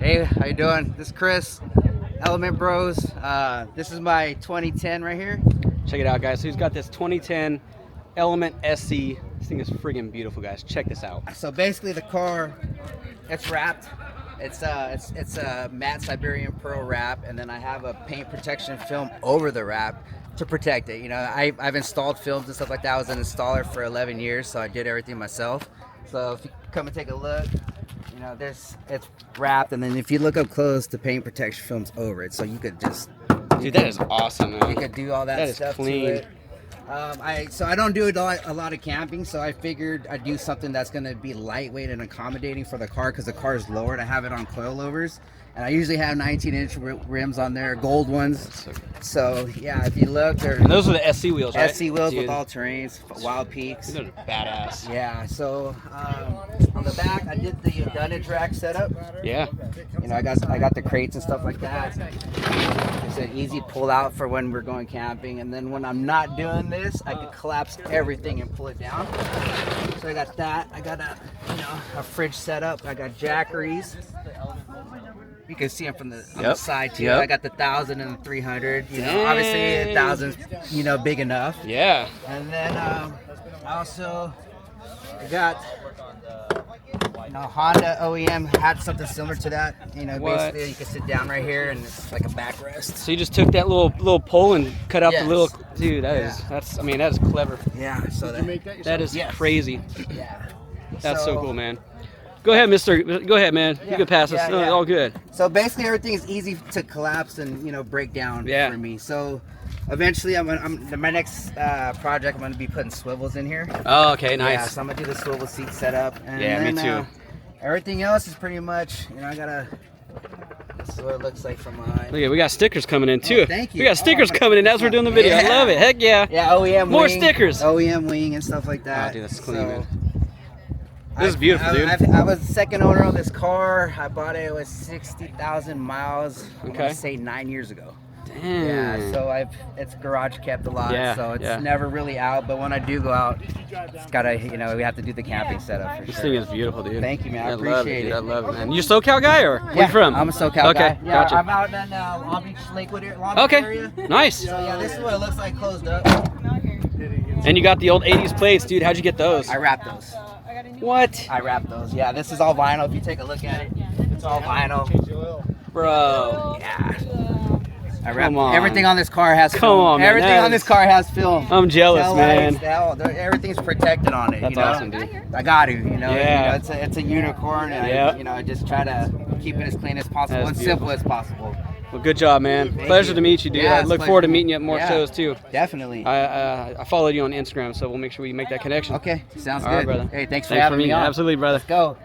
Hey, how you doing? This is Chris, Element Bros. This is my 2010 right here. Check it out, guys. So he's got this 2010 Element SC. This thing is friggin' beautiful, guys. Check this out. So basically, the car, it's wrapped. It's a matte Siberian Pearl wrap, and then I have a paint protection film over the wrap to protect it. You know, I've installed films and stuff like that. I was an installer for 11 years, so I did everything myself. So if you come and take a look, you know, it's wrapped, and then if you look up close, the paint protection film's over it, so you could just Dude, that is awesome, man. you could do all that That is stuff clean. to it. I don't do a lot of camping, so I figured I'd do something that's going to be lightweight and accommodating for the car because the car is lowered. I have it on coilovers, and I usually have 19-inch rims on there, gold ones. So yeah, if you look, they're And those are the SC wheels, right? SC wheels Dude, with all terrains, Wild Peaks. those are badass. Yeah, so on the back, I did the dunnage rack setup. Yeah. You know, I got the crates and stuff like that. It's an easy pull out for when we're going camping, and then when I'm not doing this, I can collapse everything and pull it down. So I got that. I got a fridge setup. I got Jackeries. You can see them from the on the side too. Yep. I got the 1,000 and the 300. You know, obviously the 1,000's big enough. Yeah. And then I got Honda OEM had something similar to that. You know, What? basically you can sit down right here and it's like a backrest. So you just took that little pole and cut out Yes. the little. Dude, that is clever. Yeah. So That is Yes. crazy. Yeah. That's so cool, man. Go ahead, mister. Go ahead, man. You can pass us. No, all good. So basically everything is easy to collapse and break down Yeah. for me. So eventually my next project I'm gonna be putting swivels in here. Oh, okay, Yeah, nice. so I'm gonna do the swivel seat setup. And Yeah, me then, too. Everything else is pretty much, this is what it looks like from behind. Look at, we got stickers coming in too. Thank you. We got stickers Oh, coming in as we're doing the video. I yeah. love it. Heck yeah. Yeah, OEM More wing, stickers. OEM wing and stuff like that. Oh, dude, that's clean, man. This is beautiful, dude. I was the second owner of this car. I bought it with 60,000 miles. I Okay. want to say 9 years ago. Damn. Yeah, so it's garage kept a lot, Yeah, so it's yeah. never really out. But when I do go out, it's gotta, we have to do the camping setup for This sure. thing is beautiful, dude. Thank you, man. I love appreciate dude. it. I love it, man. You a SoCal guy or where Yeah, you from? I'm a SoCal guy. Okay, Yeah, gotcha. I'm out in Long Beach, Lakewood area. Okay, nice. So yeah, this is what it looks like closed up. And you got the old 80s plates, dude. How'd you get those? I wrapped those. What? I wrapped those. Yeah, this is all vinyl. If you take a look at it, it's all vinyl. Bro. Yeah. I wrapped Come on. everything on this car has Come film. on, man. Everything That on this is- car has film. I'm jealous, Tail man. lights, everything's protected on it. That's you know? awesome, dude. I got to, Yeah. it's a unicorn, and Yep. I just try to keep it as clean as possible That's and simple as possible. Well, good job, man. Thank Pleasure you. to meet you, dude. Yeah, I it's a look pleasure forward to to meeting you at more yeah. shows too. Definitely. I followed you on Instagram, so we'll make sure we make that connection. Okay, sounds All right, good. brother. Hey, thanks for having me on. Absolutely, brother. Let's go.